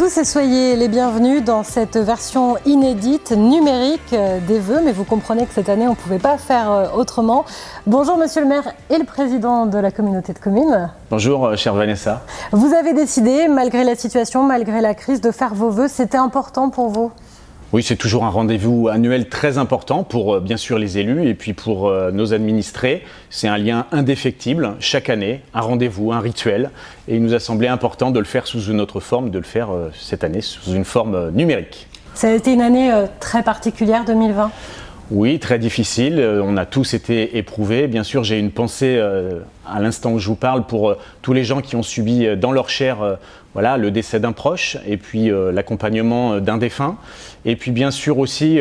tous et soyez les bienvenus dans cette version inédite numérique des vœux, mais vous comprenez que cette année on ne pouvait pas faire autrement. Bonjour monsieur le maire et le président de la communauté de communes. Bonjour chère Vanessa. Vous avez décidé, malgré la situation, malgré la crise, de faire vos vœux. C'était important pour vous ? Oui, c'est toujours un rendez-vous annuel très important pour bien sûr les élus et puis pour nos administrés. C'est un lien indéfectible chaque année, un rendez-vous, un rituel. Et il nous a semblé important de le faire sous une autre forme, de le faire cette année sous une forme numérique. Ça a été une année très particulière 2020 ? Oui, très difficile. On a tous été éprouvés. Bien sûr, j'ai une pensée à l'instant où je vous parle pour tous les gens qui ont subi dans leur chair le décès d'un proche et puis l'accompagnement d'un défunt. Et puis bien sûr aussi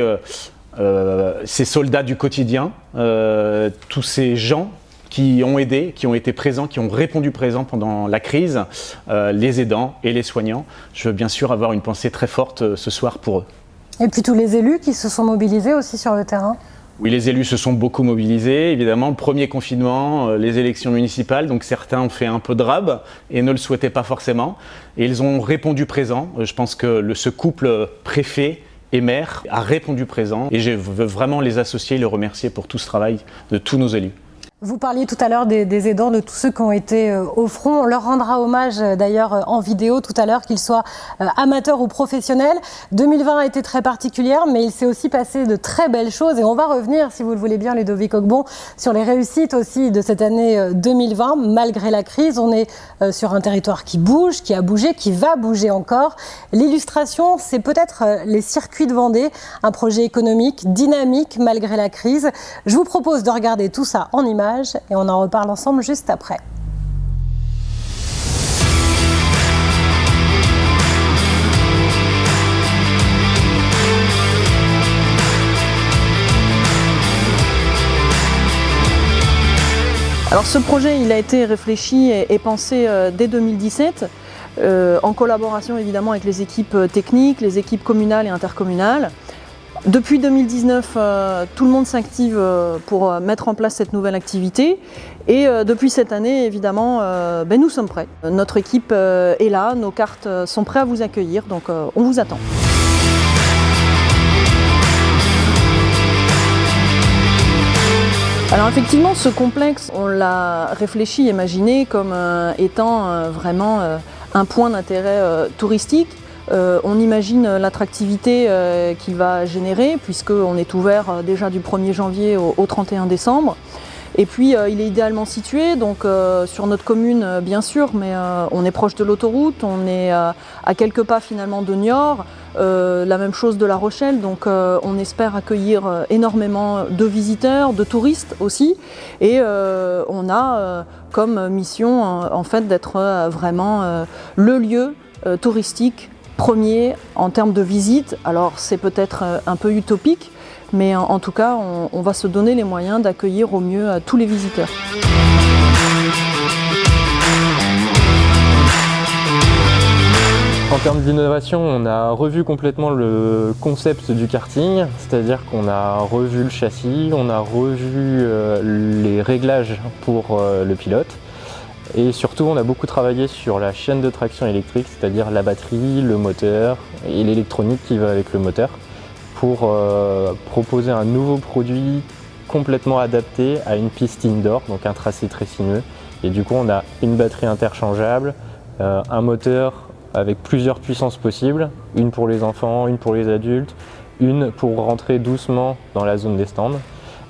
ces soldats du quotidien, tous ces gens qui ont aidé, qui ont été présents, qui ont répondu présents pendant la crise, les aidants et les soignants. Je veux bien sûr avoir une pensée très forte ce soir pour eux. Et puis tous les élus qui se sont mobilisés aussi sur le terrain. Oui, les élus se sont beaucoup mobilisés. Évidemment, le premier confinement, les élections municipales, donc certains ont fait un peu de rab et ne le souhaitaient pas forcément. Et ils ont répondu présent. Je pense que ce couple préfet et maire a répondu présent. Et je veux vraiment les associer et les remercier pour tout ce travail de tous nos élus. Vous parliez tout à l'heure des aidants, de tous ceux qui ont été au front. On leur rendra hommage d'ailleurs en vidéo tout à l'heure, qu'ils soient amateurs ou professionnels. 2020 a été très particulière, mais il s'est aussi passé de très belles choses. Et on va revenir, si vous le voulez bien, Ludovic Ogbon, sur les réussites aussi de cette année 2020. Malgré la crise, on est sur un territoire qui bouge, qui a bougé, qui va bouger encore. L'illustration, c'est peut-être les circuits de Vendée, un projet économique dynamique malgré la crise. Je vous propose de regarder tout ça en images. Et on en reparle ensemble juste après. Alors ce projet, il a été réfléchi et pensé dès 2017, en collaboration évidemment avec les équipes techniques, les équipes communales et intercommunales. Depuis 2019, tout le monde s'active pour mettre en place cette nouvelle activité et depuis cette année, évidemment, nous sommes prêts. Notre équipe est là, nos cartes sont prêtes à vous accueillir, donc on vous attend. Alors effectivement, ce complexe, on l'a réfléchi, imaginé comme étant vraiment un point d'intérêt touristique. On imagine l'attractivité qu'il va générer puisqu'on est ouvert déjà du 1er janvier au 31 décembre. Et puis il est idéalement situé donc sur notre commune bien sûr, mais on est proche de l'autoroute, on est à quelques pas finalement de Niort, la même chose de La Rochelle, donc on espère accueillir énormément de visiteurs, de touristes aussi, et on a comme mission en fait d'être vraiment le lieu touristique premier en termes de visite. Alors c'est peut-être un peu utopique, mais en tout cas on va se donner les moyens d'accueillir au mieux tous les visiteurs. En termes d'innovation, on a revu complètement le concept du karting, c'est-à-dire qu'on a revu le châssis, on a revu les réglages pour le pilote. Et surtout, on a beaucoup travaillé sur la chaîne de traction électrique, c'est-à-dire la batterie, le moteur et l'électronique qui va avec le moteur, pour proposer un nouveau produit complètement adapté à une piste indoor, donc un tracé très sinueux. Et du coup, on a une batterie interchangeable, un moteur avec plusieurs puissances possibles, une pour les enfants, une pour les adultes, une pour rentrer doucement dans la zone des stands.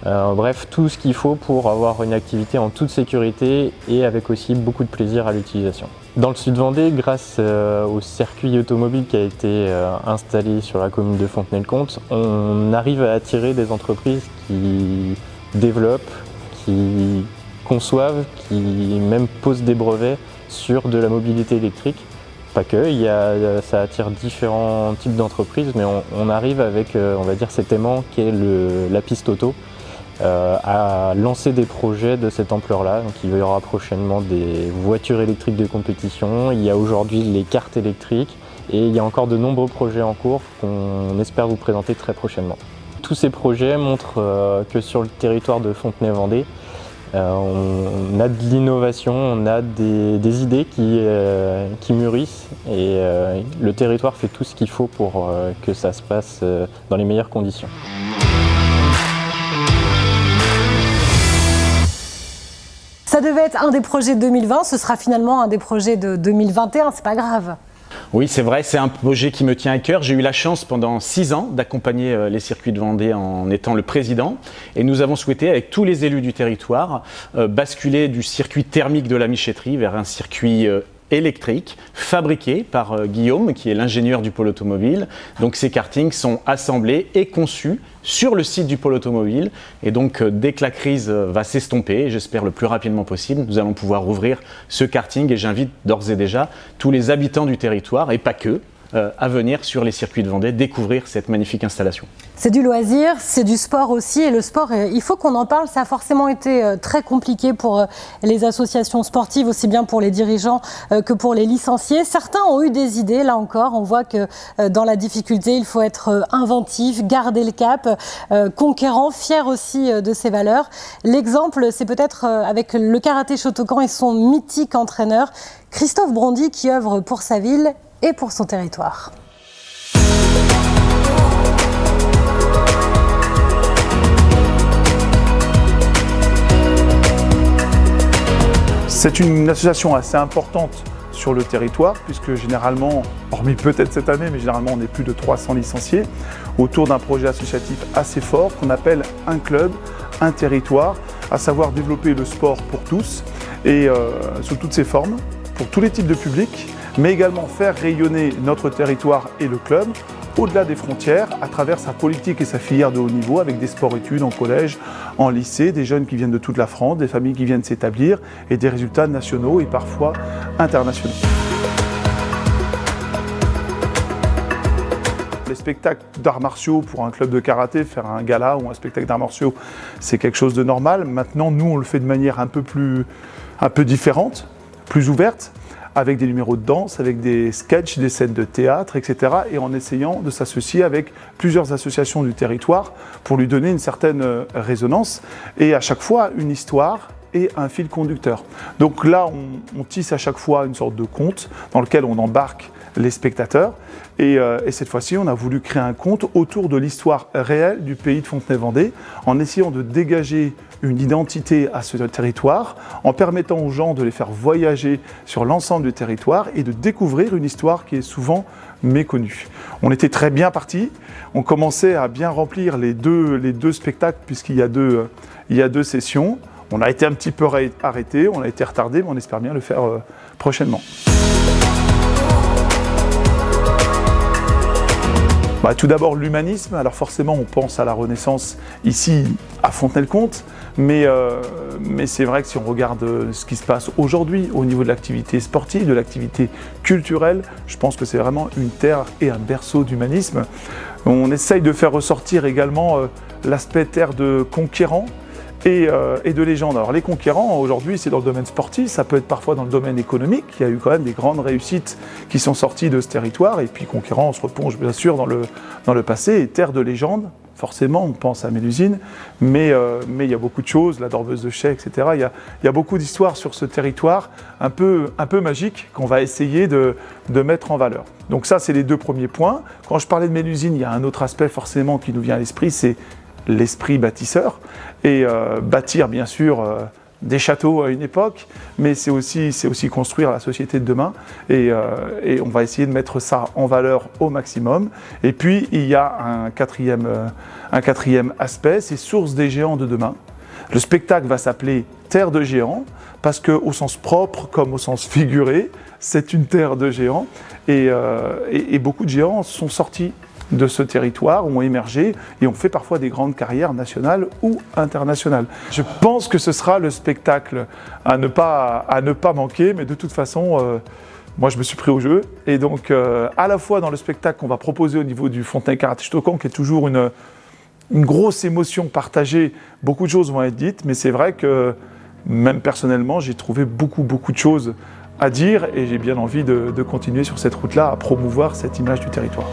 Bref, tout ce qu'il faut pour avoir une activité en toute sécurité et avec aussi beaucoup de plaisir à l'utilisation. Dans le sud Vendée, grâce au circuit automobile qui a été installé sur la commune de Fontenay-le-Comte, on arrive à attirer des entreprises qui développent, qui conçoivent, qui même posent des brevets sur de la mobilité électrique. Pas que, ça attire différents types d'entreprises, mais on arrive avec on va dire cet aimant qui est la piste auto. À lancer des projets de cette ampleur-là. Donc il y aura prochainement des voitures électriques de compétition, il y a aujourd'hui les cartes électriques et il y a encore de nombreux projets en cours qu'on espère vous présenter très prochainement. Tous ces projets montrent que sur le territoire de Fontenay-Vendée, On a de l'innovation, on a des idées qui mûrissent et le territoire fait tout ce qu'il faut pour que ça se passe dans les meilleures conditions. Ça devait être un des projets de 2020, ce sera finalement un des projets de 2021, c'est pas grave. Oui, c'est vrai, c'est un projet qui me tient à cœur. J'ai eu la chance pendant 6 ans d'accompagner les circuits de Vendée en étant le président. Et nous avons souhaité, avec tous les élus du territoire, basculer du circuit thermique de la Michetterie vers un circuit électrique fabriqué par Guillaume, qui est l'ingénieur du pôle automobile. Donc ces kartings sont assemblés et conçus sur le site du pôle automobile. Et donc dès que la crise va s'estomper, j'espère le plus rapidement possible, nous allons pouvoir ouvrir ce karting. Et j'invite d'ores et déjà tous les habitants du territoire, et pas que, à venir sur les circuits de Vendée découvrir cette magnifique installation. C'est du loisir, c'est du sport aussi, et le sport, il faut qu'on en parle, ça a forcément été très compliqué pour les associations sportives, aussi bien pour les dirigeants que pour les licenciés. Certains ont eu des idées, là encore, on voit que dans la difficulté, il faut être inventif, garder le cap, conquérant, fier aussi de ses valeurs. L'exemple, c'est peut-être avec le karaté Shotokan et son mythique entraîneur, Christophe Brondy, qui œuvre pour sa ville et pour son territoire. C'est une association assez importante sur le territoire, puisque généralement, hormis peut-être cette année, mais généralement on est plus de 300 licenciés, autour d'un projet associatif assez fort qu'on appelle un club, un territoire, à savoir développer le sport pour tous et sous toutes ses formes, pour tous les types de publics, mais également faire rayonner notre territoire et le club au-delà des frontières à travers sa politique et sa filière de haut niveau avec des sports-études en collège, en lycée, des jeunes qui viennent de toute la France, des familles qui viennent s'établir et des résultats nationaux et parfois internationaux. Les spectacles d'arts martiaux pour un club de karaté, faire un gala ou un spectacle d'arts martiaux, c'est quelque chose de normal. Maintenant, nous, on le fait de manière un peu différente, plus ouverte, avec des numéros de danse, avec des sketchs, des scènes de théâtre, etc. et en essayant de s'associer avec plusieurs associations du territoire pour lui donner une certaine résonance et à chaque fois une histoire et un fil conducteur. Donc là, on tisse à chaque fois une sorte de conte dans lequel on embarque les spectateurs et cette fois-ci, on a voulu créer un conte autour de l'histoire réelle du pays de Fontenay-Vendée en essayant de dégager une identité à ce territoire, en permettant aux gens de les faire voyager sur l'ensemble du territoire et de découvrir une histoire qui est souvent méconnue. On était très bien partis, on commençait à bien remplir les deux spectacles puisqu'il y a deux sessions. On a été un petit peu arrêté, on a été retardé, mais on espère bien le faire prochainement. Tout d'abord l'humanisme, alors forcément on pense à la Renaissance ici à Fontenay-le-Comte, mais c'est vrai que si on regarde ce qui se passe aujourd'hui au niveau de l'activité sportive, de l'activité culturelle, je pense que c'est vraiment une terre et un berceau d'humanisme. On essaye de faire ressortir également l'aspect terre de conquérants et de légendes. Alors les conquérants, aujourd'hui, c'est dans le domaine sportif, ça peut être parfois dans le domaine économique. Il y a eu quand même des grandes réussites qui sont sorties de ce territoire. Et puis conquérants, on se replonge bien sûr dans le passé. Et terre de légendes, forcément, on pense à Mélusine, mais il y a beaucoup de choses, la Dormeuse de Chais, etc. Il y a beaucoup d'histoires sur ce territoire un peu magique qu'on va essayer de mettre en valeur. Donc ça, c'est les deux premiers points. Quand je parlais de Mélusine, il y a un autre aspect forcément qui nous vient à l'esprit, c'est l'esprit bâtisseur et bâtir bien sûr des châteaux à une époque, mais c'est aussi construire la société de demain et on va essayer de mettre ça en valeur au maximum. Et puis il y a un quatrième aspect, c'est Source des géants de demain. Le spectacle va s'appeler Terre de géants parce qu'au sens propre comme au sens figuré, c'est une terre de géants et beaucoup de géants sont sortis de ce territoire, ont émergé et ont fait parfois des grandes carrières nationales ou internationales. Je pense que ce sera le spectacle à ne pas manquer, mais de toute façon, moi je me suis pris au jeu. Et donc, à la fois dans le spectacle qu'on va proposer au niveau du Fontenay Karaté Shotokan, qui est toujours une grosse émotion partagée, beaucoup de choses vont être dites, mais c'est vrai que même personnellement, j'ai trouvé beaucoup de choses à dire et j'ai bien envie de continuer sur cette route-là à promouvoir cette image du territoire.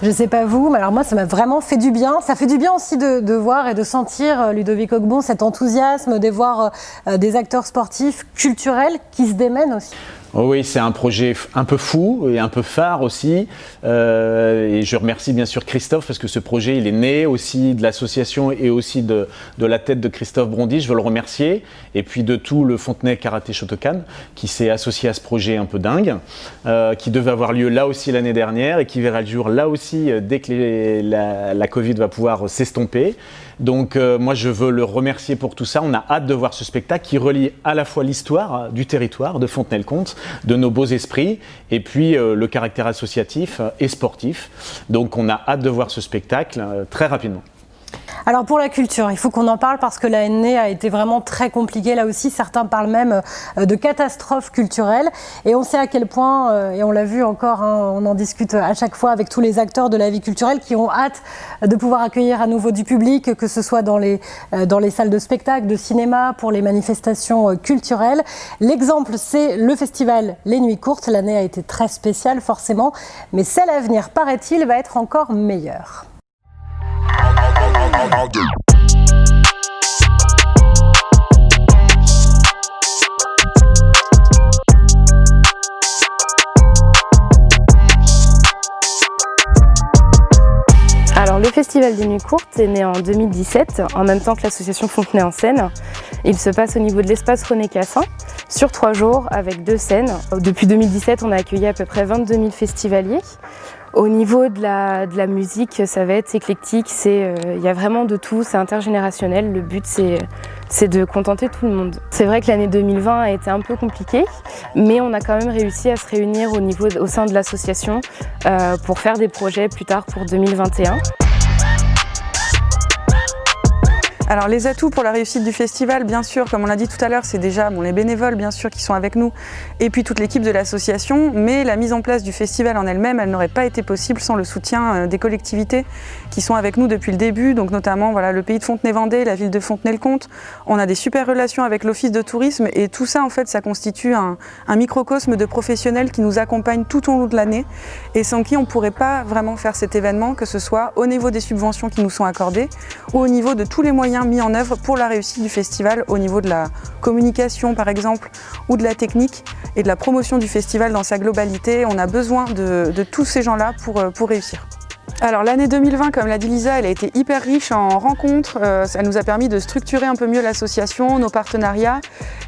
Je sais pas vous, mais alors moi ça m'a vraiment fait du bien. Ça fait du bien aussi de voir et de sentir, Ludovic Ogbourn, cet enthousiasme, de voir des acteurs sportifs, culturels qui se démènent aussi. Oh oui, c'est un projet un peu fou et un peu phare aussi. Et je remercie bien sûr Christophe parce que ce projet, il est né aussi de l'association et aussi de la tête de Christophe Brondy. Je veux le remercier. Et puis de tout le Fontenay Karaté Shotokan qui s'est associé à ce projet un peu dingue, qui devait avoir lieu là aussi l'année dernière et qui verra le jour là aussi dès que la Covid va pouvoir s'estomper. Donc moi je veux le remercier pour tout ça. On a hâte de voir ce spectacle qui relie à la fois l'histoire du territoire de Fontenay-le-Comte, de nos beaux esprits, et puis le caractère associatif et sportif. Donc on a hâte de voir ce spectacle très rapidement. Alors pour la culture, il faut qu'on en parle parce que l'année a été vraiment très compliquée. Là aussi, certains parlent même de catastrophe culturelle. Et on sait à quel point, et on l'a vu encore, hein, on en discute à chaque fois avec tous les acteurs de la vie culturelle qui ont hâte de pouvoir accueillir à nouveau du public, que ce soit dans les salles de spectacle, de cinéma, pour les manifestations culturelles. L'exemple, c'est le festival Les Nuits Courtes. L'année a été très spéciale forcément, mais celle à venir, paraît-il, va être encore meilleure. Alors le Festival des Nuits Courtes est né en 2017, en même temps que l'association Fontenay en scène. Il se passe au niveau de l'espace René Cassin, sur 3 jours avec 2 scènes. Depuis 2017, on a accueilli à peu près 22 000 festivaliers. Au niveau de la musique, ça va être éclectique, il y a vraiment de tout, c'est intergénérationnel. Le but, c'est de contenter tout le monde. C'est vrai que l'année 2020 a été un peu compliquée, mais on a quand même réussi à se réunir au sein de l'association pour faire des projets plus tard pour 2021. Alors les atouts pour la réussite du festival, bien sûr, comme on l'a dit tout à l'heure, c'est déjà les bénévoles bien sûr qui sont avec nous et puis toute l'équipe de l'association, mais la mise en place du festival en elle-même, elle n'aurait pas été possible sans le soutien des collectivités qui sont avec nous depuis le début, donc notamment le pays de Fontenay-Vendée, la ville de Fontenay-le-Comte. On a des super relations avec l'office de tourisme et tout ça en fait ça constitue un microcosme de professionnels qui nous accompagnent tout au long de l'année et sans qui on ne pourrait pas vraiment faire cet événement, que ce soit au niveau des subventions qui nous sont accordées ou au niveau de tous les moyens mis en œuvre pour la réussite du festival au niveau de la communication par exemple ou de la technique et de la promotion du festival dans sa globalité. On a besoin de tous ces gens-là pour réussir. Alors l'année 2020, comme l'a dit Lisa, elle a été hyper riche en rencontres, ça nous a permis de structurer un peu mieux l'association, nos partenariats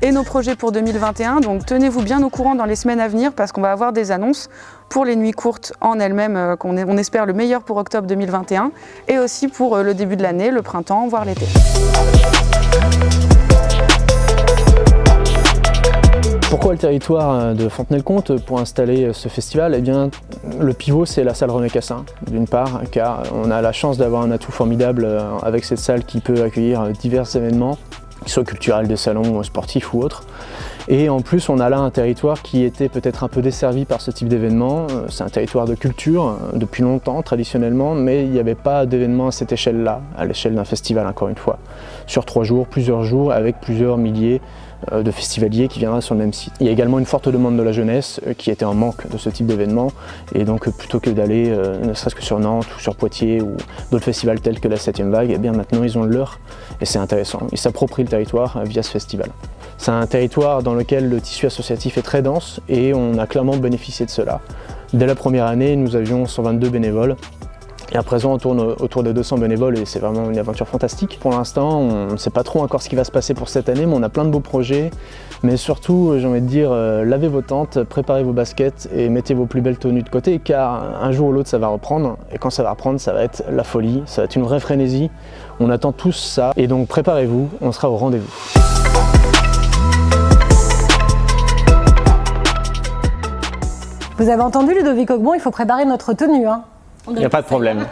et nos projets pour 2021, donc tenez-vous bien au courant dans les semaines à venir parce qu'on va avoir des annonces pour les Nuits Courtes en elles-mêmes, on espère le meilleur pour octobre 2021 et aussi pour le début de l'année, le printemps, voire l'été. Pourquoi le territoire de Fontenay-le-Comte pour installer ce festival? Eh bien, le pivot, c'est la salle René Cassin, d'une part, car on a la chance d'avoir un atout formidable avec cette salle qui peut accueillir divers événements, qu'ils soient culturels, des salons sportifs ou autres. Et en plus, on a là un territoire qui était peut-être un peu desservi par ce type d'événement. C'est un territoire de culture depuis longtemps, traditionnellement, mais il n'y avait pas d'événement à cette échelle-là, à l'échelle d'un festival, encore une fois. Sur 3 jours, plusieurs jours, avec plusieurs milliers de festivaliers qui viendraient sur le même site. Il y a également une forte demande de la jeunesse qui était en manque de ce type d'événement et donc plutôt que d'aller ne serait-ce que sur Nantes ou sur Poitiers ou d'autres festivals tels que la 7e vague, eh bien maintenant ils ont le leur et c'est intéressant. Ils s'approprient le territoire via ce festival. C'est un territoire dans lequel le tissu associatif est très dense et on a clairement bénéficié de cela. Dès la première année, nous avions 122 bénévoles. Et à présent, on tourne autour de 200 bénévoles et c'est vraiment une aventure fantastique. Pour l'instant, on ne sait pas trop encore ce qui va se passer pour cette année, mais on a plein de beaux projets. Mais surtout, j'ai envie de dire, lavez vos tentes, préparez vos baskets et mettez vos plus belles tenues de côté, car un jour ou l'autre, ça va reprendre. Et quand ça va reprendre, ça va être la folie, ça va être une vraie frénésie. On attend tous ça. Et donc, préparez-vous, on sera au rendez-vous. Vous avez entendu, Ludovic Ogbourn, il faut préparer notre tenue. Hein. Il n'y a pas de problème.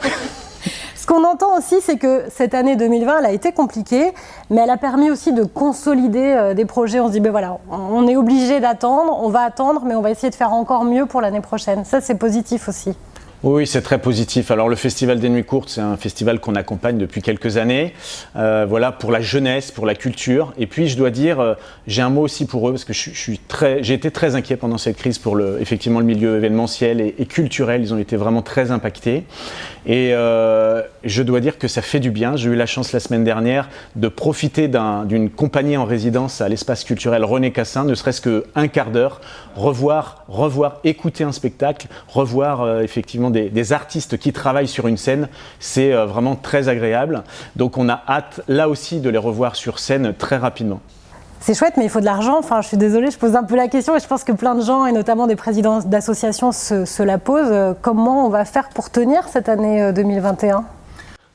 Ce qu'on entend aussi, c'est que cette année 2020, elle a été compliquée, mais elle a permis aussi de consolider des projets. On se dit, ben voilà, on est obligé d'attendre, on va attendre, mais on va essayer de faire encore mieux pour l'année prochaine. Ça, c'est positif aussi. Oui, c'est très positif. Alors le Festival des Nuits Courtes, c'est un festival qu'on accompagne depuis quelques années, voilà, pour la jeunesse, pour la culture. Et puis je dois dire, j'ai un mot aussi pour eux, parce que j'ai été très inquiet pendant cette crise pour effectivement le milieu événementiel et culturel. Ils ont été vraiment très impactés. Et je dois dire que ça fait du bien. J'ai eu la chance la semaine dernière de profiter d'une compagnie en résidence à l'espace culturel René Cassin, ne serait-ce qu'un quart d'heure, revoir, écouter un spectacle, revoir effectivement des artistes qui travaillent sur une scène, c'est vraiment très agréable. Donc on a hâte là aussi de les revoir sur scène très rapidement. C'est chouette, mais il faut de l'argent. Enfin, je suis désolée, je pose un peu la question et je pense que plein de gens, et notamment des présidents d'associations, se la posent. Comment on va faire pour tenir cette année 2021 ?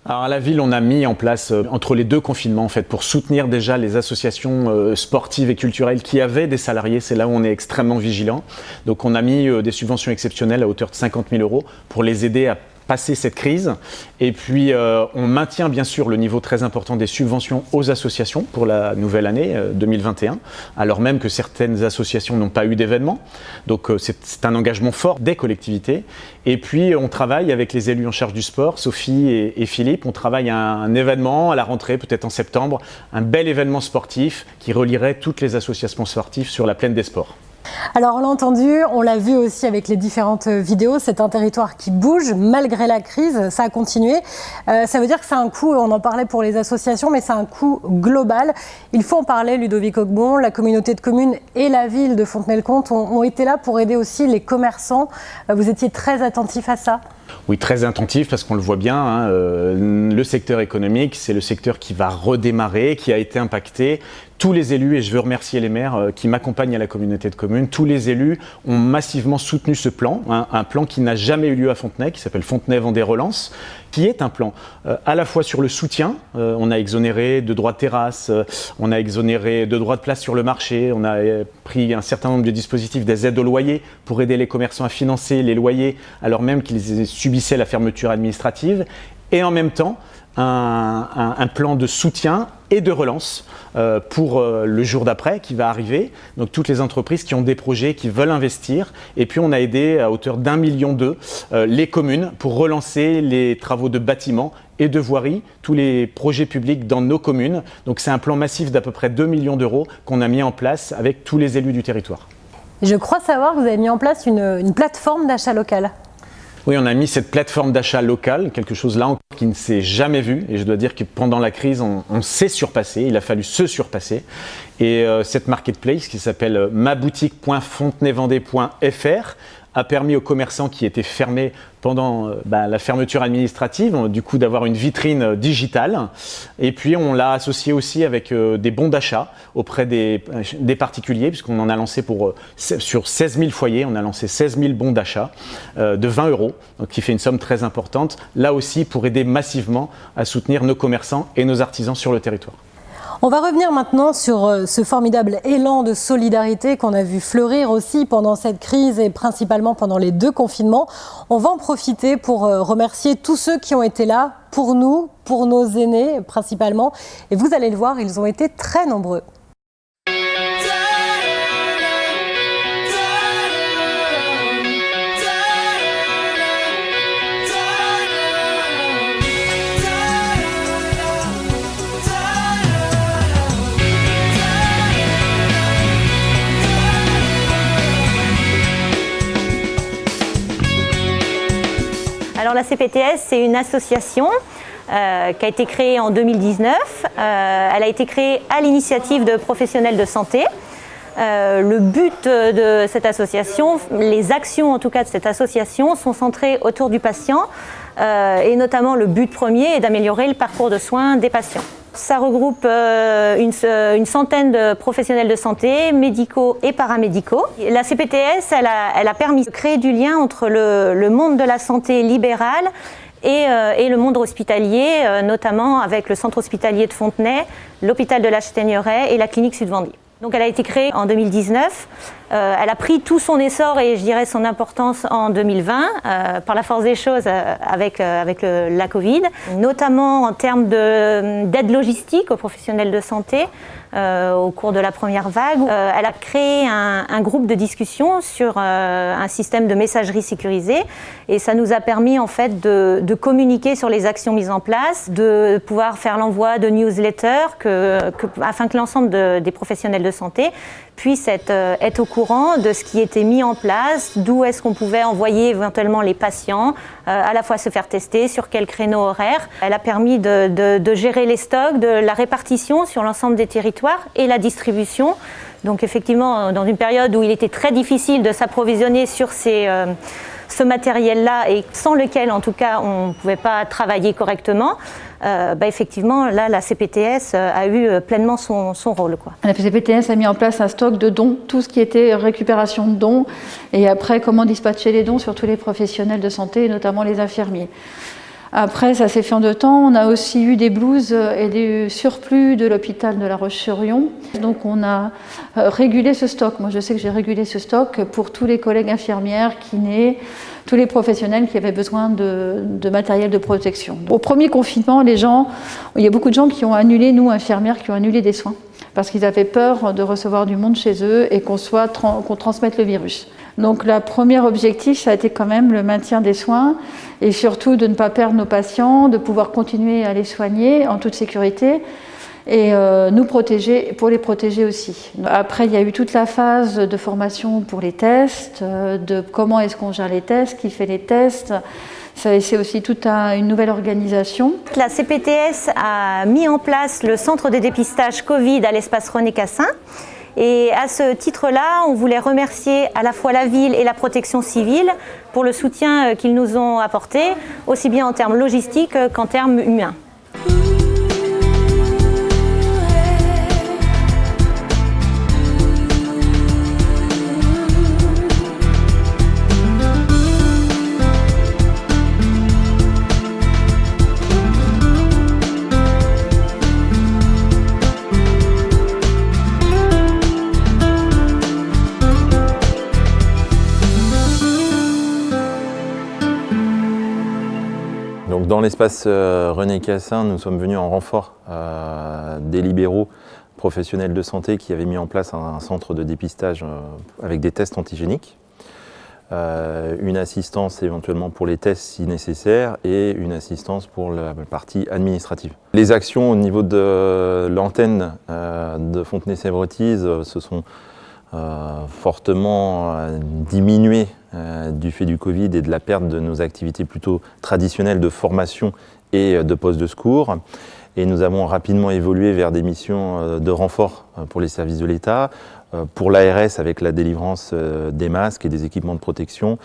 Alors à la ville, on a mis en place, entre les deux confinements, en fait, pour soutenir déjà les associations sportives et culturelles qui avaient des salariés. C'est là où on est extrêmement vigilant. Donc on a mis des subventions exceptionnelles à hauteur de 50 000 € pour les aider à passer cette crise. Et puis on maintient bien sûr le niveau très important des subventions aux associations pour la nouvelle année 2021, alors même que certaines associations n'ont pas eu d'événement. Donc c'est un engagement fort des collectivités. Et puis on travaille avec les élus en charge du sport, Sophie et Philippe. On travaille à un événement à la rentrée, peut-être en septembre, un bel événement sportif qui relierait toutes les associations sportives sur la plaine des sports. Alors on l'a entendu, on l'a vu aussi avec les différentes vidéos, c'est un territoire qui bouge malgré la crise, ça a continué. Ça veut dire que c'est un coût, on en parlait pour les associations, mais c'est un coût global. Il faut en parler, Ludovic Ogbon, la communauté de communes et la ville de Fontenay-le-Comte ont été là pour aider aussi les commerçants. Vous étiez très attentifs à ça ? Oui, très attentif parce qu'on le voit bien, hein, le secteur économique, c'est le secteur qui va redémarrer, qui a été impacté. Tous les élus, et je veux remercier les maires qui m'accompagnent à la communauté de communes, tous les élus ont massivement soutenu ce plan, hein, un plan qui n'a jamais eu lieu à Fontenay, qui s'appelle Fontenay-Vendée Relance, qui est un plan à la fois sur le soutien, on a exonéré de droits de terrasse, on a exonéré de droits de place sur le marché, on a pris un certain nombre de dispositifs, des aides au loyer pour aider les commerçants à financer les loyers alors même qu'ils subissaient la fermeture administrative, et en même temps un plan de soutien et de relance pour le jour d'après qui va arriver. Donc toutes les entreprises qui ont des projets, qui veulent investir. Et puis on a aidé à hauteur d'1,2 million les communes pour relancer les travaux de bâtiments et de voirie, tous les projets publics dans nos communes. Donc c'est un plan massif d'à peu près 2 millions d'euros qu'on a mis en place avec tous les élus du territoire. Je crois savoir que vous avez mis en place une plateforme d'achat local. Oui, on a mis cette plateforme d'achat local, quelque chose là qui ne s'est jamais vu. Et je dois dire que pendant la crise, on s'est surpassé. Il a fallu se surpasser. Et cette marketplace qui s'appelle maboutique.fontenayvendée.fr a permis aux commerçants qui étaient fermés pendant la fermeture administrative, du coup d'avoir une vitrine digitale. Et puis on l'a associé aussi avec des bons d'achat auprès des particuliers, puisqu'on en a lancé sur 16 000 foyers, on a lancé 16 000 bons d'achat de 20 €, donc qui fait une somme très importante, là aussi pour aider massivement à soutenir nos commerçants et nos artisans sur le territoire. On va revenir maintenant sur ce formidable élan de solidarité qu'on a vu fleurir aussi pendant cette crise et principalement pendant les 2 confinements. On va en profiter pour remercier tous ceux qui ont été là pour nous, pour nos aînés principalement. Et vous allez le voir, ils ont été très nombreux. Alors la CPTS, c'est une association qui a été créée en 2019. Elle a été créée à l'initiative de professionnels de santé. Le but de cette association, les actions en tout cas de cette association sont centrées autour du patient et notamment le but premier est d'améliorer le parcours de soins des patients. Ça regroupe une centaine de professionnels de santé, médicaux et paramédicaux. La CPTS, elle a permis de créer du lien entre le monde de la santé libérale et le monde hospitalier, notamment avec le centre hospitalier de Fontenay, l'hôpital de la Châtaigneraie et la clinique Sud-Vendée. Donc elle a été créée en 2019 Elle a pris tout son essor et je dirais son importance en 2020 par la force des choses avec la Covid, notamment en termes d'aide logistique aux professionnels de santé au cours de la première vague. Elle a créé un groupe de discussion sur un système de messagerie sécurisée et ça nous a permis en fait de communiquer sur les actions mises en place, de pouvoir faire l'envoi de newsletters afin que l'ensemble des professionnels de santé puissent être au courant de ce qui était mis en place, d'où est-ce qu'on pouvait envoyer éventuellement les patients, à la fois se faire tester, sur quel créneau horaire. Elle a permis de gérer les stocks, de la répartition sur l'ensemble des territoires et la distribution. Donc effectivement, dans une période où il était très difficile de s'approvisionner sur ce matériel-là et sans lequel, en tout cas, on ne pouvait pas travailler correctement, effectivement, là, la CPTS a eu pleinement son rôle, quoi. La CPTS a mis en place un stock de dons, tout ce qui était récupération de dons, et après, comment dispatcher les dons sur tous les professionnels de santé, et notamment les infirmiers. Après, ça s'est fait en 2 temps. On a aussi eu des blouses et des surplus de l'hôpital de La Roche-sur-Yon. Donc on a régulé ce stock. Moi, je sais que j'ai régulé ce stock pour tous les collègues infirmières, kinés, tous les professionnels qui avaient besoin de matériel de protection. Au premier confinement, il y a beaucoup de gens qui ont annulé, nous, infirmières, qui ont annulé des soins parce qu'ils avaient peur de recevoir du monde chez eux et qu'on transmette le virus. Donc le premier objectif, ça a été quand même le maintien des soins et surtout de ne pas perdre nos patients, de pouvoir continuer à les soigner en toute sécurité et nous protéger, pour les protéger aussi. Après, il y a eu toute la phase de formation pour les tests, de comment est-ce qu'on gère les tests, qui fait les tests. C'est aussi toute une nouvelle organisation. La CPTS a mis en place le centre de dépistage Covid à l'espace René Cassin. Et à ce titre-là, on voulait remercier à la fois la ville et la protection civile pour le soutien qu'ils nous ont apporté, aussi bien en termes logistiques qu'en termes humains. Dans l'espace René Cassin, nous sommes venus en renfort des libéraux professionnels de santé qui avaient mis en place un centre de dépistage avec des tests antigéniques, une assistance éventuellement pour les tests si nécessaire et une assistance pour la partie administrative. Les actions au niveau de l'antenne de Fontenay-sès-Bretise se sont fortement diminuées du fait du Covid et de la perte de nos activités plutôt traditionnelles de formation et de poste de secours. Et nous avons rapidement évolué vers des missions de renfort pour les services de l'État, pour l'ARS avec la délivrance des masques et des équipements de protection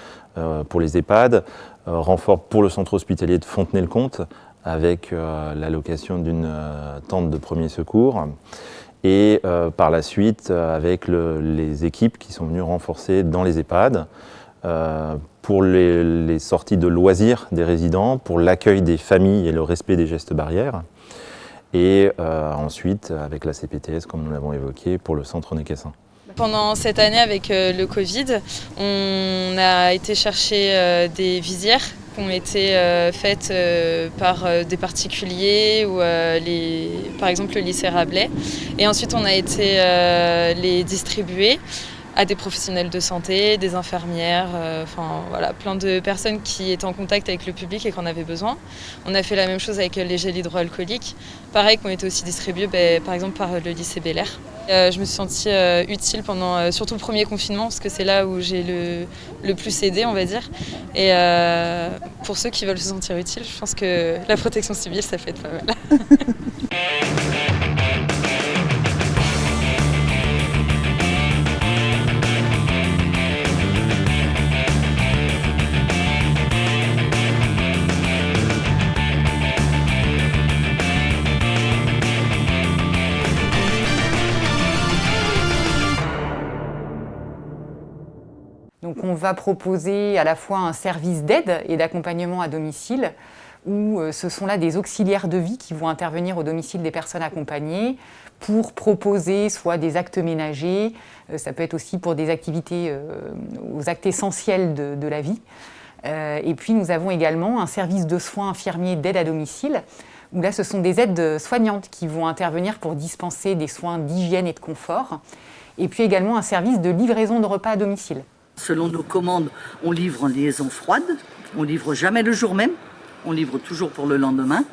pour les EHPAD, renfort pour le centre hospitalier de Fontenay-le-Comte avec l'allocation d'une tente de premier secours. Et par la suite avec les équipes qui sont venues renforcer dans les EHPAD pour les sorties de loisirs des résidents, pour l'accueil des familles et le respect des gestes barrières. Et ensuite avec la CPTS, comme nous l'avons évoqué, pour le centre René Cassin. Pendant cette année avec le Covid, on a été chercher des visières qui ont été faites par des particuliers ou par exemple le lycée Rabelais. Et ensuite on a été les distribuer à des professionnels de santé, des infirmières, voilà, plein de personnes qui étaient en contact avec le public et qui en avaient besoin. On a fait la même chose avec les gels hydroalcooliques, pareil, qui ont été aussi distribués par exemple par le lycée Bel Air. Je me suis sentie utile pendant surtout le premier confinement parce que c'est là où j'ai le plus aidé, on va dire. Et pour ceux qui veulent se sentir utiles, je pense que la protection civile, ça peut être pas mal. Donc on va proposer à la fois un service d'aide et d'accompagnement à domicile où ce sont là des auxiliaires de vie qui vont intervenir au domicile des personnes accompagnées pour proposer soit des actes ménagers, ça peut être aussi pour des activités aux actes essentiels de la vie. Et puis nous avons également un service de soins infirmiers d'aide à domicile, où là ce sont des aides soignantes qui vont intervenir pour dispenser des soins d'hygiène et de confort. Et puis également un service de livraison de repas à domicile. Selon nos commandes, on livre en liaison froide, on livre jamais le jour même, on livre toujours pour le lendemain,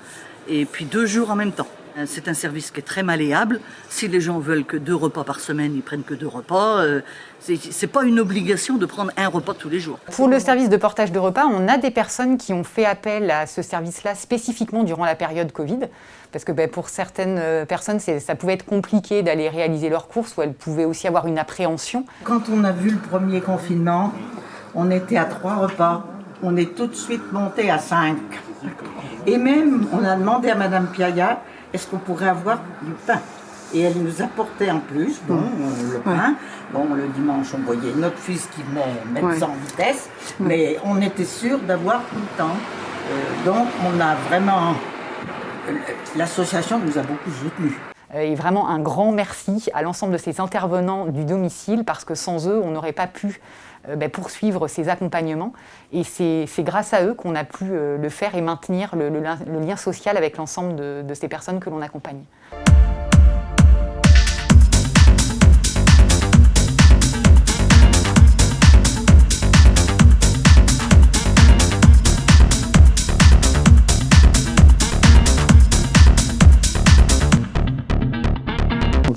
et puis 2 jours en même temps. C'est un service qui est très malléable. Si les gens veulent que 2 repas par semaine, ils prennent que 2 repas. C'est pas une obligation de prendre un repas tous les jours. Pour le service de portage de repas, on a des personnes qui ont fait appel à ce service-là spécifiquement durant la période Covid. Parce que pour certaines personnes, ça pouvait être compliqué d'aller réaliser leurs courses, ou elles pouvaient aussi avoir une appréhension. Quand on a vu le premier confinement, on était à 3 repas. On est tout de suite monté à 5. Et même, on a demandé à Madame Piaillat, est-ce qu'on pourrait avoir du pain? Et elle nous apportait en plus le pain. Bon, le dimanche, on voyait notre fils qui venait mettre ça en vitesse, mais on était sûr d'avoir tout le temps. Donc, on a vraiment... L'association nous a beaucoup soutenus. Et vraiment un grand merci à l'ensemble de ces intervenants du domicile, parce que sans eux, on n'aurait pas pu poursuivre ces accompagnements. Et c'est grâce à eux qu'on a pu le faire et maintenir le lien social avec l'ensemble de ces personnes que l'on accompagne.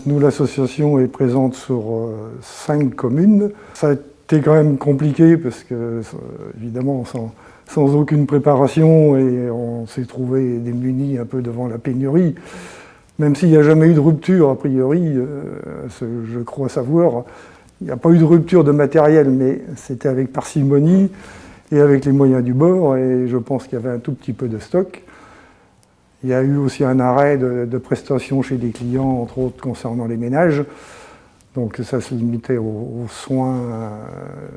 Nous, l'association est présente sur 5 communes. Ça a été quand même compliqué parce que, évidemment, sans aucune préparation, et on s'est trouvé démunis un peu devant la pénurie. Même s'il n'y a jamais eu de rupture, a priori, je crois savoir, il n'y a pas eu de rupture de matériel, mais c'était avec parcimonie et avec les moyens du bord, et je pense qu'il y avait un tout petit peu de stock. Il y a eu aussi un arrêt de prestations chez des clients, entre autres concernant les ménages. Donc ça se limitait aux soins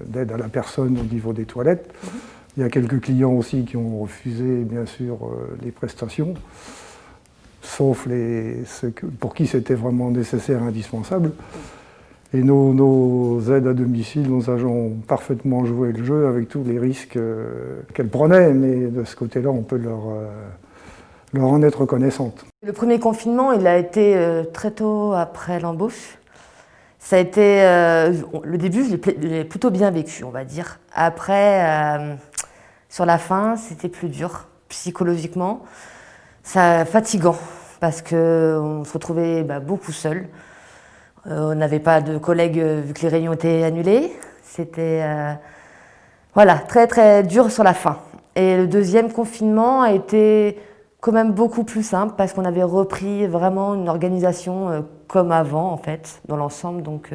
d'aide à la personne au niveau des toilettes. Il y a quelques clients aussi qui ont refusé, bien sûr, les prestations, sauf ceux pour qui c'était vraiment nécessaire, indispensable. Et nos aides à domicile, nos agents ont parfaitement joué le jeu avec tous les risques qu'elles prenaient, mais de ce côté-là, on peut leur en être reconnaissante. Le premier confinement, il a été très tôt après l'embauche. Ça a été, le début, je l'ai plutôt bien vécu, on va dire. Après, sur la fin, c'était plus dur, psychologiquement. Ça fatigant, parce qu'on se retrouvait beaucoup seul. On n'avait pas de collègues, vu que les réunions étaient annulées. C'était très très dur sur la fin. Et le deuxième confinement a été quand même beaucoup plus simple, parce qu'on avait repris vraiment une organisation comme avant, en fait, dans l'ensemble, donc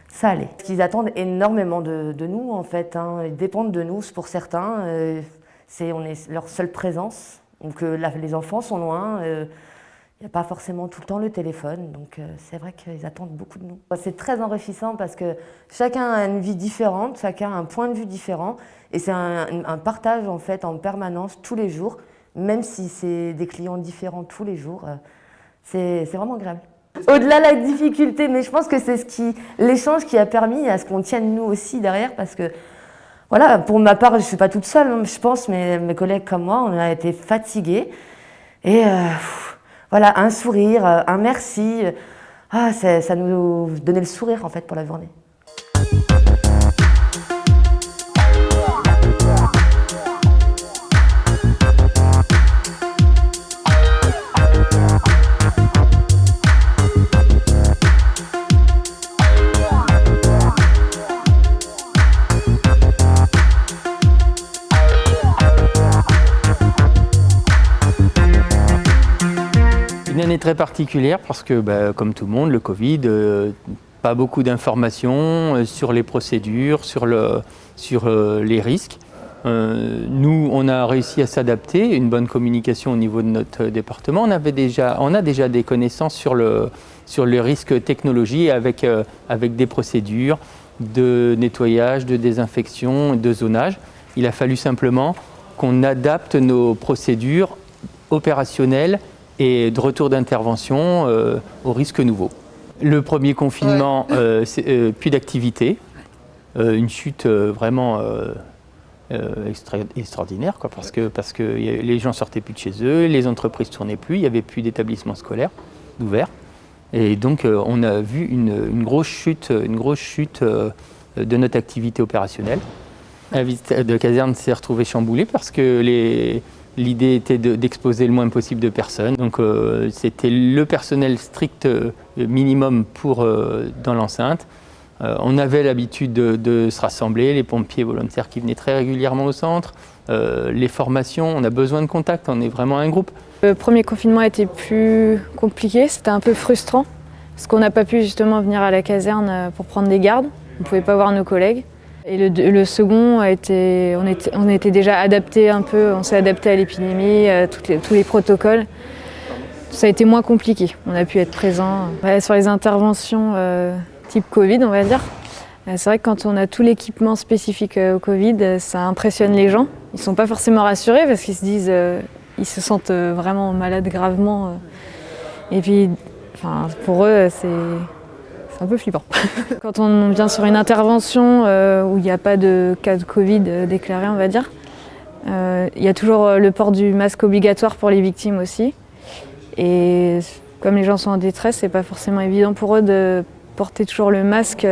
ça allait. Ils attendent énormément de nous, en fait, ils dépendent de nous pour certains, on est leur seule présence, donc les enfants sont loin, il n'y a pas forcément tout le temps le téléphone, donc c'est vrai qu'ils attendent beaucoup de nous. C'est très enrichissant parce que chacun a une vie différente, chacun a un point de vue différent, et c'est un partage, en fait, en permanence, tous les jours. Même si c'est des clients différents tous les jours, c'est vraiment agréable. Au-delà de la difficulté, mais je pense que c'est l'échange qui a permis à ce qu'on tienne nous aussi derrière, parce que, voilà, pour ma part, je ne suis pas toute seule, je pense, mais mes collègues comme moi, on a été fatigués. Et voilà, un sourire, un merci, ça nous donnait le sourire, en fait, pour la journée. Une année très particulière parce que, comme tout le monde, le Covid, pas beaucoup d'informations sur les procédures, sur les risques. Nous, on a réussi à s'adapter, une bonne communication au niveau de notre département. On a déjà des connaissances sur le risque technologie avec des procédures de nettoyage, de désinfection, de zonage. Il a fallu simplement qu'on adapte nos procédures opérationnelles et de retour d'intervention aux risques nouveaux. Le premier confinement, plus d'activité, une chute vraiment extraordinaire, quoi, parce que les gens sortaient plus de chez eux, les entreprises ne tournaient plus, il n'y avait plus d'établissements scolaires ouverts. Et donc on a vu une grosse chute de notre activité opérationnelle. La visite de caserne s'est retrouvée chamboulée parce que l'idée était d'exposer le moins possible de personnes. Donc c'était le personnel strict minimum dans l'enceinte. On avait l'habitude de se rassembler, les pompiers volontaires qui venaient très régulièrement au centre, les formations, on a besoin de contact, on est vraiment un groupe. Le premier confinement a été plus compliqué, c'était un peu frustrant parce qu'on n'a pas pu justement venir à la caserne pour prendre des gardes, on ne pouvait pas voir nos collègues. Et le second a été, on était déjà adapté un peu, on s'est adapté à l'épidémie, tous les protocoles. Ça a été moins compliqué, on a pu être présent. Sur les interventions type Covid, on va dire, c'est vrai que quand on a tout l'équipement spécifique au Covid, ça impressionne les gens. Ils ne sont pas forcément rassurés parce qu'ils se disent, ils se sentent vraiment malades gravement. Et puis, pour eux, c'est un peu flippant. Quand on vient sur une intervention où il n'y a pas de cas de Covid déclaré, on va dire, il y a toujours le port du masque obligatoire pour les victimes aussi. Et comme les gens sont en détresse, c'est pas forcément évident pour eux de porter toujours le masque.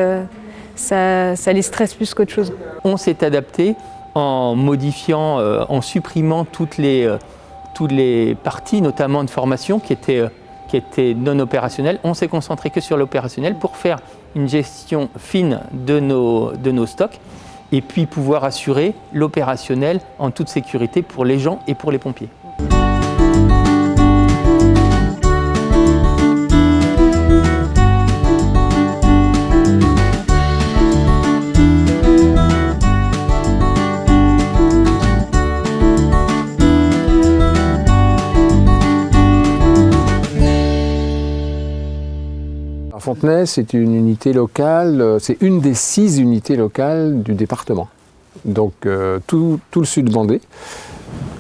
Ça les stresse plus qu'autre chose. On s'est adapté en modifiant, en supprimant toutes les parties, notamment de formation qui étaient non opérationnelles. On s'est concentré que sur l'opérationnel pour faire une gestion fine de nos stocks et puis pouvoir assurer l'opérationnel en toute sécurité pour les gens et pour les pompiers. Fontenay, c'est une unité locale, c'est une des 6 unités locales du département. Donc tout le sud Vendée,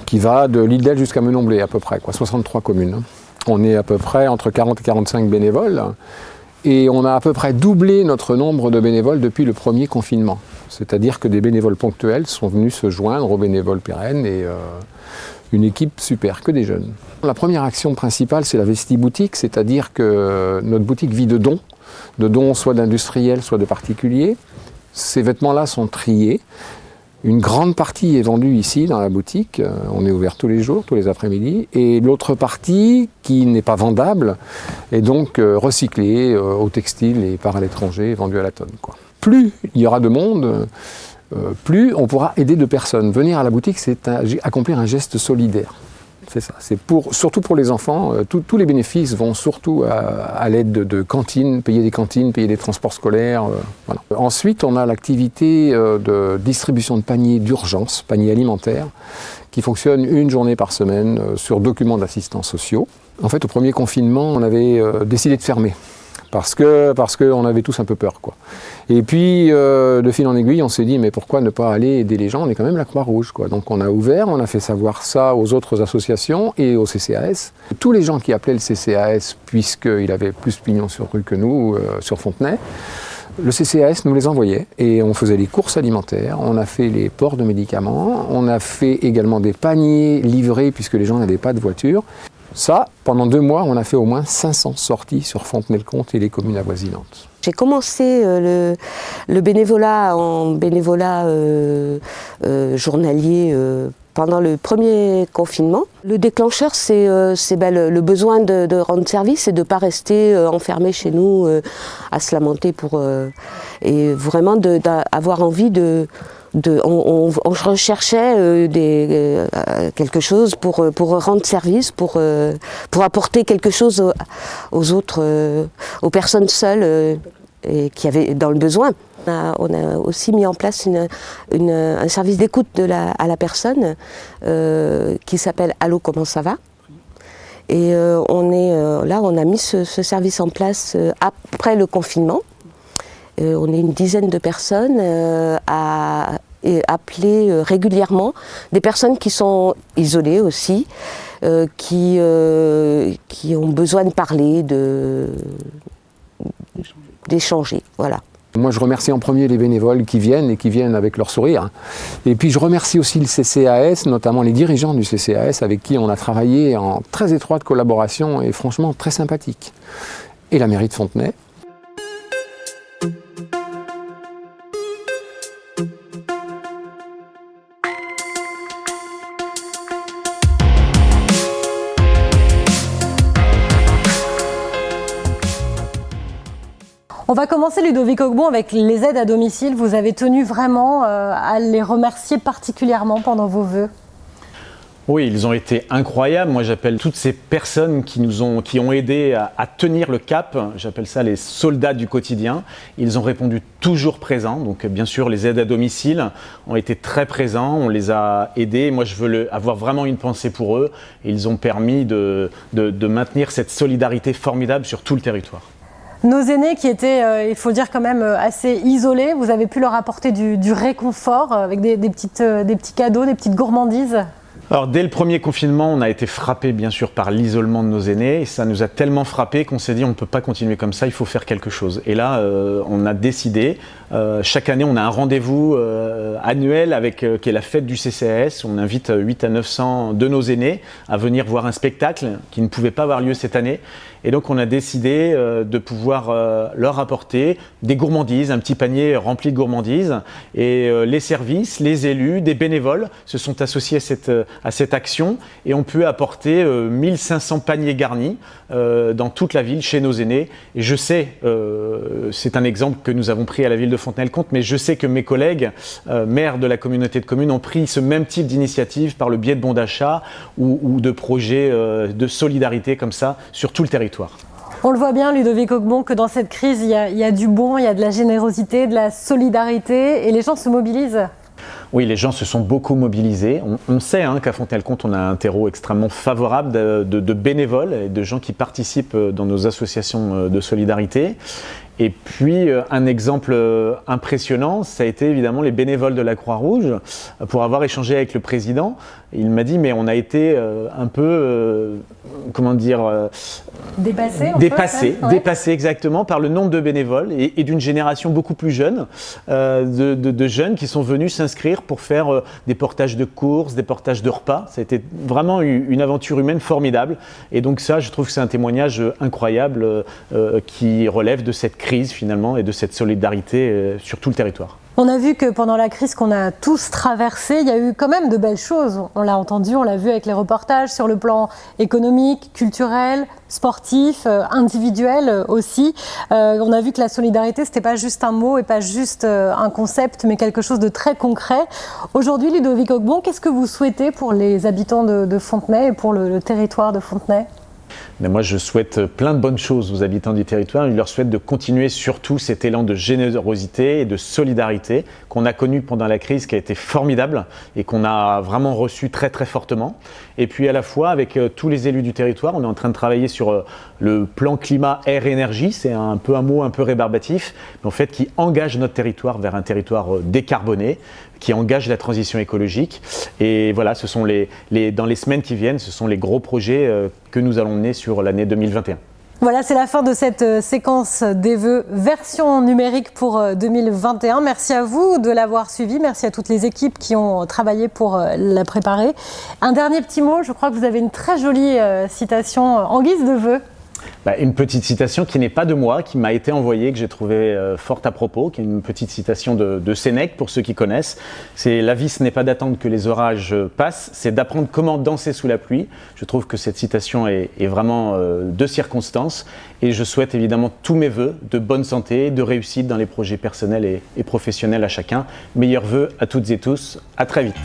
qui va de l'île d'Elle jusqu'à Menomblé à peu près, 63 communes. On est à peu près entre 40 et 45 bénévoles et on a à peu près doublé notre nombre de bénévoles depuis le premier confinement. C'est-à-dire que des bénévoles ponctuels sont venus se joindre aux bénévoles pérennes et une équipe super, que des jeunes. La première action principale, c'est la vestiboutique, c'est-à-dire que notre boutique vit de dons soit d'industriels, soit de particuliers. Ces vêtements-là sont triés. Une grande partie est vendue ici, dans la boutique. On est ouvert tous les jours, tous les après-midi. Et l'autre partie, qui n'est pas vendable, est donc recyclée au textile et part à l'étranger, vendue à la tonne, quoi. Plus il y aura de monde, plus on pourra aider de personnes. Venir à la boutique, c'est accomplir un geste solidaire. C'est ça. C'est surtout pour les enfants. Tous les bénéfices vont surtout à l'aide de cantines, payer des transports scolaires. Voilà. Ensuite, on a l'activité de distribution de paniers d'urgence, paniers alimentaires, qui fonctionne une journée par semaine sur documents d'assistants sociaux. En fait, au premier confinement, on avait décidé de fermer. Parce qu'on avait tous un peu peur, quoi. Et puis, de fil en aiguille, on s'est dit, mais pourquoi ne pas aller aider les gens? On est quand même la Croix-Rouge, quoi. Donc on a ouvert, on a fait savoir ça aux autres associations et au CCAS. Tous les gens qui appelaient le CCAS, puisqu'il avait plus pignon sur rue que nous, sur Fontenay, le CCAS nous les envoyait et on faisait les courses alimentaires, on a fait les ports de médicaments, on a fait également des paniers livrés puisque les gens n'avaient pas de voiture. Ça, pendant 2 mois, on a fait au moins 500 sorties sur Fontenay-le-Comte et les communes avoisinantes. J'ai commencé le bénévolat en bénévolat journalier pendant le premier confinement. Le déclencheur, c'est le besoin de rendre service et de ne pas rester enfermé chez nous à se lamenter et vraiment d'avoir envie on recherchait quelque chose pour rendre service, pour apporter quelque chose aux autres, aux personnes seules qui avaient dans le besoin. On a aussi mis en place un service d'écoute à la personne qui s'appelle Allô, comment ça va ? Et on a mis ce service en place après le confinement. On est une dizaine de personnes à appeler régulièrement des personnes qui sont isolées aussi, qui ont besoin de parler, d'échanger. Voilà. Moi, je remercie en premier les bénévoles qui viennent avec leur sourire. Et puis, je remercie aussi le CCAS, notamment les dirigeants du CCAS avec qui on a travaillé en très étroite collaboration et franchement très sympathique. Et la mairie de Fontenay. On va commencer, Ludovic Ogbon, avec les aides à domicile. Vous avez tenu vraiment à les remercier particulièrement pendant vos vœux. Oui, ils ont été incroyables. Moi, j'appelle toutes ces personnes qui ont aidé à tenir le cap. J'appelle ça les soldats du quotidien. Ils ont répondu toujours présents. Donc, bien sûr, les aides à domicile ont été très présents. On les a aidés. Moi, je veux avoir vraiment une pensée pour eux. Ils ont permis de maintenir cette solidarité formidable sur tout le territoire. Nos aînés qui étaient, il faut le dire quand même, assez isolés, vous avez pu leur apporter du réconfort avec des petits cadeaux, des petites gourmandises. Alors dès le premier confinement, on a été frappé bien sûr par l'isolement de nos aînés et ça nous a tellement frappé qu'on s'est dit on ne peut pas continuer comme ça, il faut faire quelque chose. Et là, on a décidé, chaque année on a un rendez-vous annuel qui est la fête du CCAS. On invite 800 à 900 de nos aînés à venir voir un spectacle qui ne pouvait pas avoir lieu cette année. Et donc on a décidé de pouvoir leur apporter des gourmandises, un petit panier rempli de gourmandises. Et les services, les élus, des bénévoles se sont associés à cette action et on peut apporter 1500 paniers garnis dans toute la ville chez nos aînés. Et je sais, c'est un exemple que nous avons pris à la ville de Fontenay-le-Comte, mais je sais que mes collègues, maires de la communauté de communes, ont pris ce même type d'initiative par le biais de bons d'achat ou de projets de solidarité comme ça sur tout le territoire. On le voit bien, Ludovic Ogbon, que dans cette crise, il y a du bon, il y a de la générosité, de la solidarité et les gens se mobilisent. Oui, les gens se sont beaucoup mobilisés. On sait qu'à Fontenay-le-Comte, on a un terreau extrêmement favorable de bénévoles et de gens qui participent dans nos associations de solidarité. Et puis, un exemple impressionnant, ça a été évidemment les bénévoles de la Croix-Rouge. Pour avoir échangé avec le président, il m'a dit, mais on a été un peu, dépassé exactement par le nombre de bénévoles et d'une génération beaucoup plus jeune, de jeunes qui sont venus s'inscrire pour faire des portages de courses, des portages de repas. Ça a été vraiment une aventure humaine formidable. Et donc ça, je trouve que c'est un témoignage incroyable qui relève de cette crise finalement et de cette solidarité sur tout le territoire. On a vu que pendant la crise qu'on a tous traversée, il y a eu quand même de belles choses. On l'a entendu, on l'a vu avec les reportages sur le plan économique, culturel, sportif, individuel aussi. On a vu que la solidarité, c'était pas juste un mot et pas juste un concept, mais quelque chose de très concret. Aujourd'hui, Ludovic Ogbon, qu'est-ce que vous souhaitez pour les habitants de Fontenay et pour le territoire de Fontenay ? Mais moi, je souhaite plein de bonnes choses aux habitants du territoire. Je leur souhaite de continuer surtout cet élan de générosité et de solidarité qu'on a connu pendant la crise, qui a été formidable et qu'on a vraiment reçu très très fortement. Et puis à la fois, avec tous les élus du territoire, on est en train de travailler sur le plan climat, air, énergie. C'est un mot un peu rébarbatif, mais en fait qui engage notre territoire vers un territoire décarboné, qui engage la transition écologique. Et voilà, ce sont dans les semaines qui viennent, ce sont les gros projets que nous allons mener sur l'année 2021. Voilà, c'est la fin de cette séquence des vœux version numérique pour 2021. Merci à vous de l'avoir suivi. Merci à toutes les équipes qui ont travaillé pour la préparer. Un dernier petit mot, je crois que vous avez une très jolie citation en guise de vœux. Une petite citation qui n'est pas de moi, qui m'a été envoyée, que j'ai trouvée forte à propos, qui est une petite citation de Sénèque, pour ceux qui connaissent. C'est « La vie, ce n'est pas d'attendre que les orages passent, c'est d'apprendre comment danser sous la pluie ». Je trouve que cette citation est vraiment de circonstance et je souhaite évidemment tous mes vœux de bonne santé, de réussite dans les projets personnels et professionnels à chacun. Meilleurs vœux à toutes et tous, à très vite.